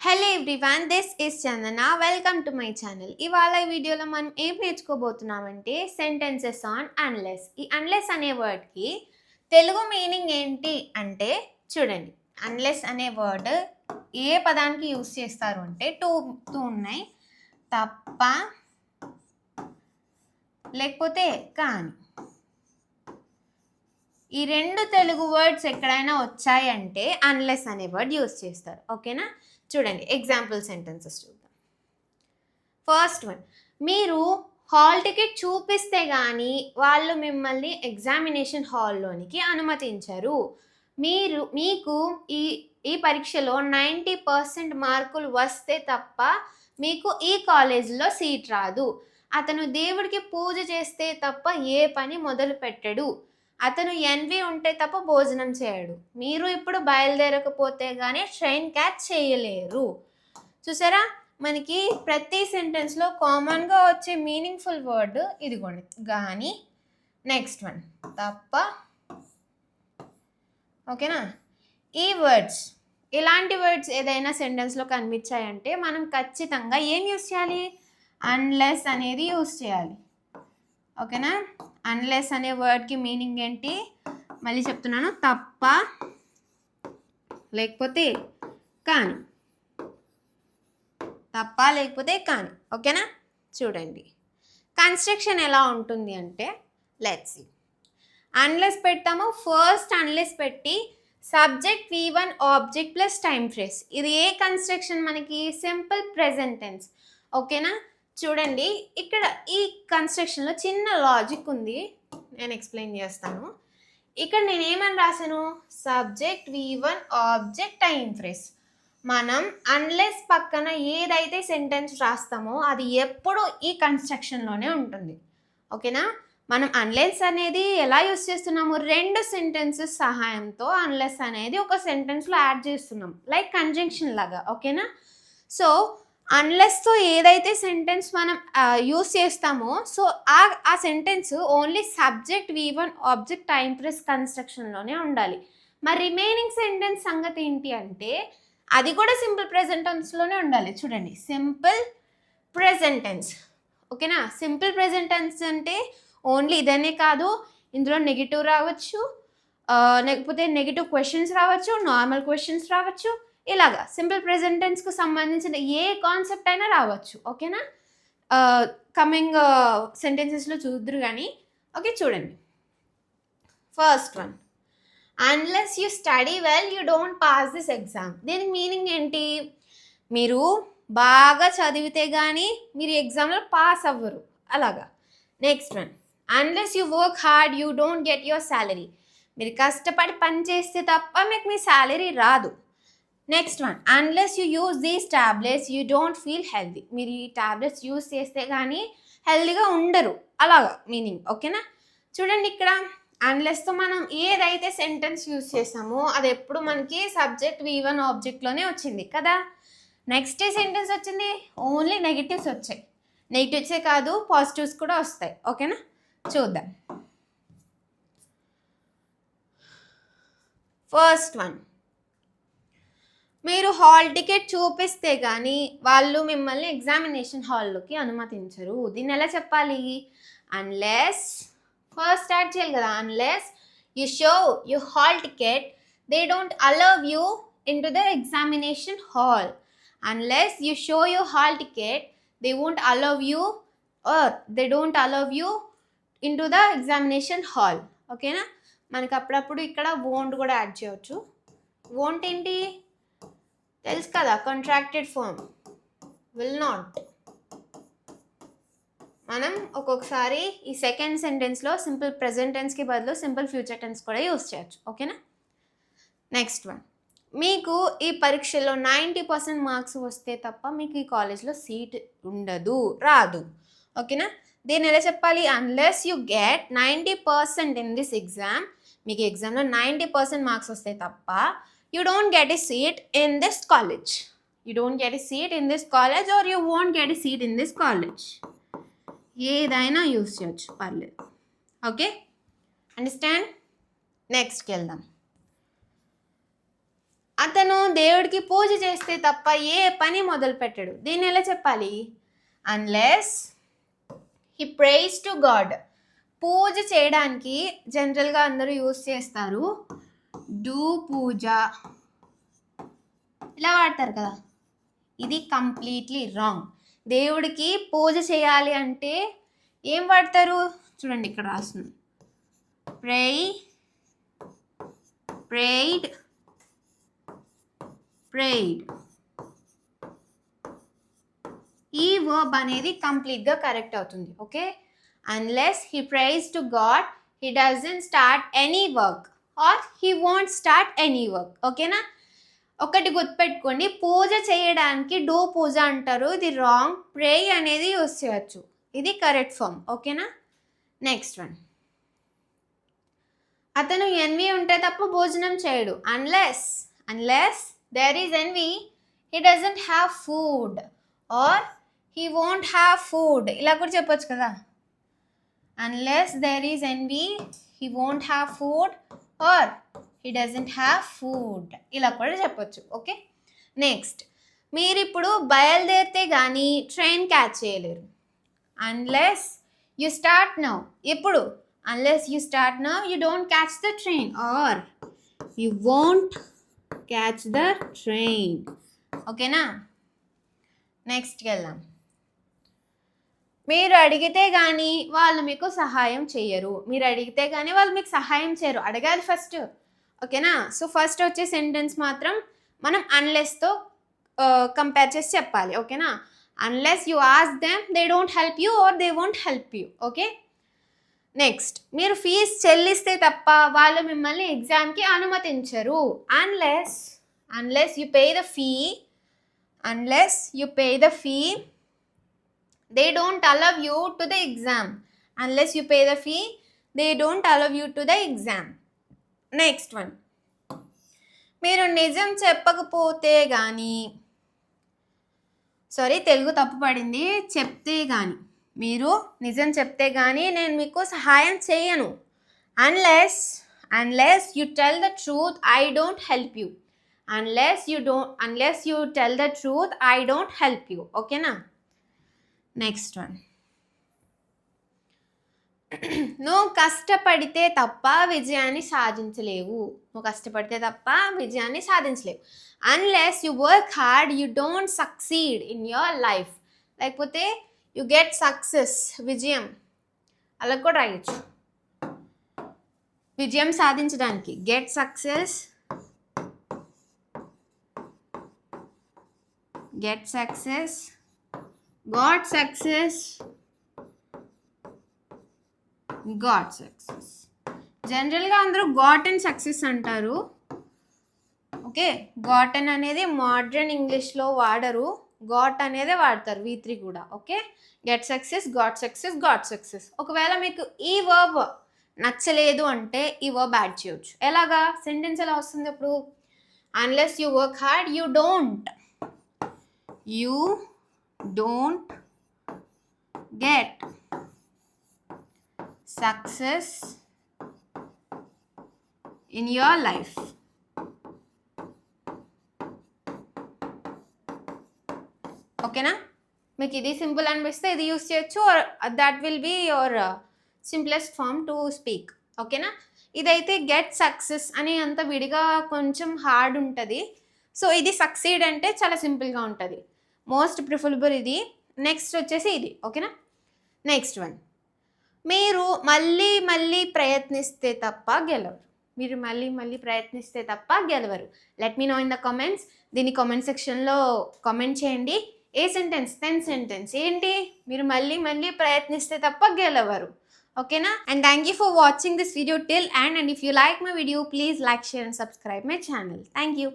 Hello everyone, this is Chandana. Welcome to my channel. ఇవాళ ఈ వీడియోలో మనం ఏం నేర్చుకోబోతున్నామంటే సెంటెన్సెస్ ఆన్ అన్లెస్. ఈ అన్లెస్ అనే వర్డ్కి తెలుగు మీనింగ్ ఏంటి అంటే చూడండి. అన్లెస్ అనే వర్డ్ ఏ పదానికి యూస్ చేస్తారు అంటే టూ ఉన్నాయి, తప్ప లేకపోతే కానీ. ఈ రెండు తెలుగు వర్డ్స్ ఎక్కడైనా వచ్చాయంటే అన్లెస్ అనే వర్డ్ యూస్ చేస్తారు. ఓకేనా? చూడండి ఎగ్జాంపుల్ సెంటెన్సెస్ చూద్దాం. ఫస్ట్ వన్, మీరు హాల్ టికెట్ చూపిస్తే కానీ వాళ్ళు మిమ్మల్ని ఎగ్జామినేషన్ హాల్లోనికి అనుమతించరు. మీకు ఈ పరీక్షలో 90% మార్కులు వస్తే తప్ప మీకు ఈ కాలేజీలో సీట్ రాదు. అతను దేవుడికి పూజ చేస్తే తప్ప ఏ పని మొదలు పెట్టడు. అతను ఎన్వి ఉంటే తప్ప భోజనం చేయడు. మీరు ఇప్పుడు బయలుదేరకపోతే కానీ ట్రైన్ క్యాచ్ చేయలేరు. చూసారా, మనకి ప్రతి సెంటెన్స్లో కామన్గా వచ్చే మీనింగ్ఫుల్ వర్డ్ ఇదిగోండి, కానీ. నెక్స్ట్ వన్, తప్ప. ఓకేనా? ఈ వర్డ్స్, ఇలాంటి వర్డ్స్ ఏదైనా సెంటెన్స్లో కనిపించాయంటే మనం ఖచ్చితంగా ఏం యూస్ చేయాలి? అన్లెస్ అనేది యూస్ చేయాలి. ఓకేనా? అన్లెస్ అనే వర్డ్కి మీనింగ్ ఏంటి మళ్ళీ చెప్తున్నాను, తప్ప లేకపోతే కానీ. తప్ప లేకపోతే కానీ. ఓకేనా? చూడండి కన్స్ట్రక్షన్ ఎలా ఉంటుంది అంటే లెట్స్ సీ. అన్లెస్ పెడతాము. ఫస్ట్ అన్లెస్ పెట్టి subject V1 object plus time phrase. ఇది ఏ కన్స్ట్రక్షన్ మనకి? Simple present tense. ఓకేనా? చూడండి ఇక్కడ ఈ కన్స్ట్రక్షన్లో చిన్న లాజిక్ ఉంది, నేను ఎక్స్ప్లెయిన్ చేస్తాను. ఇక్కడ నేను ఏమని రాశాను? Subject V1 object time phrase. మనం అన్లెస్ పక్కన ఏదైతే సెంటెన్స్ రాస్తామో అది ఎప్పుడు ఈ కన్స్ట్రక్షన్లోనే ఉంటుంది. ఓకేనా? మనం అన్లెస్ అనేది ఎలా యూస్ చేస్తున్నాము? రెండు సెంటెన్సెస్ సహాయంతో అన్లెస్ అనేది ఒక సెంటెన్స్లో యాడ్ చేస్తున్నాం, లైక్ కంజంక్షన్ లాగా. ఓకేనా? సో అన్లెస్తో ఏదైతే సెంటెన్స్ మనం యూస్ చేస్తామో సో ఆ sentence only subject V1 object time phrase కన్స్ట్రక్షన్లోనే ఉండాలి. మరి రిమైనింగ్ సెంటెన్స్ సంగతి ఏంటి అంటే అది కూడా సింపుల్ ప్రెజెంట్ టెన్స్లోనే ఉండాలి. చూడండి, సింపుల్ ప్రెజెంట్ టెన్స్. ఓకేనా? సింపుల్ ప్రెజెంట్ టెన్స్ అంటే ఓన్లీ ఇదనే కాదు, ఇందులో నెగిటివ్ రావచ్చు, లేకపోతే నెగిటివ్ క్వశ్చన్స్ రావచ్చు, నార్మల్ క్వశ్చన్స్ రావచ్చు. ఇలాగా సింపుల్ ప్రెజెంట్ టెన్స్కు సంబంధించిన ఏ కాన్సెప్ట్ అయినా రావచ్చు. ఓకేనా? కమింగ్ సెంటెన్సెస్లో చూద్దరు కానీ. ఓకే, చూడండి first one, unless you study well you don't pass this exam. దీనికి మీనింగ్ ఏంటి? మీరు బాగా చదివితే కానీ మీరు ఎగ్జామ్లో పాస్ అవ్వరు. అలాగా. Next one, unless you work hard you don't get your salary. మీరు కష్టపడి పని చేస్తే తప్ప మీకు మీ శాలరీ రాదు. Next one, unless you use these tablets you don't feel healthy. మీరు ఈ టాబ్లెట్స్ యూజ్ చేస్తే కానీ హెల్దీగా ఉండరు. అలాగా మీనింగ్. ఓకేనా? చూడండి ఇక్కడ అన్లెస్తో మనం ఏదైతే సెంటెన్స్ యూజ్ చేసామో అది ఎప్పుడు మనకి సబ్జెక్ట్ V1 ఆబ్జెక్ట్లోనే వచ్చింది కదా. నెక్స్ట్ సెంటెన్స్ వచ్చింది ఓన్లీ నెగిటివ్స్ వచ్చాయి. నెగిటివ్సే కాదు పాజిటివ్స్ కూడా వస్తాయి. ఓకేనా? చూద్దాం. ఫస్ట్ వన్, మీరు హాల్ టికెట్ చూపిస్తే కానీ వాళ్ళు మిమ్మల్ని ఎగ్జామినేషన్ హాల్లోకి అనుమతించరు. దీన్ని ఎలా చెప్పాలి? అన్లెస్, ఫస్ట్ స్టార్ట్ చేయాలి కదా. Unless you show you hall ticket they don't allow you in to the examination hall. Unless you show you hall ticket they won't allow you or they don't allow you in to the examination hall. ఓకేనా? మనకి అప్పుడప్పుడు ఇక్కడ won't కూడా add చేయవచ్చు. Won't ఏంటి తెలుసు కదా, contracted form. Will not. మనం ఒక్కొక్కసారి ఈ సెకండ్ సెంటెన్స్లో సింపుల్ ప్రెజెంట్ టెన్స్కి బదులు సింపుల్ ఫ్యూచర్ టెన్స్ కూడా యూస్ చేయొచ్చు. ఓకేనా? నెక్స్ట్ వన్, మీకు ఈ పరీక్షలో 90% మార్క్స్ వస్తే తప్ప మీకు ఈ కాలేజ్లో సీట్ ఉండదు, రాదు. ఓకేనా? దీన్ని ఎలా చెప్పాలి? Unless you get 90% in this exam. మీకు ఎగ్జామ్లో 90% మార్క్స్ వస్తే తప్ప you don't get a seat in this college. You don't get a seat in this college or you won't get a seat in this college. ఏదైనా use చేయొచ్చు, పర్లేదు. Okay, understand? నెక్స్ట్కి వెళ్దాం. అతను దేవుడికి పూజ చేస్తే తప్ప ఏ పని మొదలు పెట్టాడు. దీన్ని ఎలా చెప్పాలి? Unless he prays to God. పూజ చేయడానికి జనరల్గా అందరూ యూజ్ చేస్తారు డూ పూజ, ఇలా వాడతారు కదా. ఇది కంప్లీట్లీ రాంగ్. దేవుడికి పూజ చేయాలి అంటే ఏం వాడతారు? చూడండి ఇక్కడ రాస్తుంది, ప్రేయిడ్. ఈ వర్బ్ అనేది కంప్లీట్గా కరెక్ట్ అవుతుంది. Okay, unless he prays to God he doesn't start any work or he won't start any work. ఓకేనా? ఒకటి గుర్తుపెట్టుకోండి, పూజ చేయడానికి డూ పూజ అంటారు, ఇది రాంగ్. ప్రే అనేది యూజ్ చేయొచ్చు, ఇది కరెక్ట్ ఫామ్. ఓకేనా? నెక్స్ట్ వన్, అతను ఎన్వి ఉంటే తప్ప భోజనం చేయడు. Unless there is envy he doesn't have food or he won't have food, ఇలా కూడా చెప్పొచ్చు కదా. unless there is envy he won't have food or he doesn't have food, ఇలా కూడా చెప్పొచ్చు. ఓకే, నెక్స్ట్, మీరు ఇప్పుడు బయలుదేరితే కానీ ట్రైన్ క్యాచ్ చేయలేరు. unless you start now, ఎప్పుడు? unless you start now you don't catch the train or you won't catch the train. ఓకేనా? నెక్స్ట్కి వెళ్దాం. మీరు అడిగితే కానీ వాళ్ళు మీకు సహాయం చేయరు. మీరు అడిగితే కానీ వాళ్ళు మీకు సహాయం చేయరు, అడగాలి ఫస్ట్. ఓకేనా? సో ఫస్ట్ వచ్చే సెంటెన్స్ మాత్రం మనం అన్లెస్తో కంపేర్ చేసి చెప్పాలి. ఓకేనా? Unless you ask them they don't help you or they won't help you. Okay, next, మీరు ఫీజు చెల్లిస్తే తప్ప వాళ్ళు మిమ్మల్ని ఎగ్జామ్కి అనుమతించరు. Unless you pay the fee they don't allow you to the exam. unless you pay the fee they don't allow you to the exam. next one, మీరు నిజం చెప్పకపోతే కానీ, తెలుగు తప్పు పడింది, చెప్తే కానీ, మీరు నిజం చెప్తే కానీ నేను మీకు సహాయం చేయను. unless you tell the truth I don't help you. unless you tell the truth I don't help you. ఓకేనా? నెక్స్ట్ వన్, నువ్వు కష్టపడితే తప్ప విజయాన్ని సాధించలేవు. unless you work hard you don't succeed in your life. లేకపోతే you get success, విజయం, అలా కూడా రాయొచ్చు. విజయం సాధించడానికి get success, got success. జనరల్గా అందరూ గాటన్ సక్సెస్ అంటారు. ఓకే, గాటన్ అనేది మోడ్రన్ ఇంగ్లీష్లో వాడరు, గాట్ అనేది వాడతారు, V3 కూడా. Okay, get success, got success. ఒకవేళ మీకు ఈ వర్బ్ నచ్చలేదు అంటే ఈ వర్బ్ యాడ్ చేయొచ్చు. ఎలాగా? సెంటెన్స్ ఎలా వస్తుంది అప్పుడు? Unless you work hard you don't get success in your life. ఓకేనా? మీకు ఇది సింపుల్ అనిపిస్తే ఇది యూస్ చేయొచ్చు, that will be your simplest form to speak. ఓకేనా? ఇదైతే గెట్ సక్సెస్ అని అంత విడిగా కొంచెం హార్డ్ ఉంటుంది. సో ఇది సక్సీడ్ అంటే చాలా సింపుల్గా ఉంటుంది, మోస్ట్ ప్రిఫరబుల్ ఇది. నెక్స్ట్ వచ్చేసి ఇది. ఓకేనా? నెక్స్ట్ వన్, మీరు మళ్ళీ ప్రయత్నిస్తే తప్ప గెలవరు. Let me know in the comments. దీన్ని కామెంట్ సెక్షన్లో కామెంట్ చేయండి. ఏ సెంటెన్స్? 10 సెంటెన్స్ ఏంటి? మీరు మళ్ళీ ప్రయత్నిస్తే తప్ప గెలవరు. ఓకేనా? And thank you for watching this video till and if you like my video please like, share and subscribe my channel. Thank you.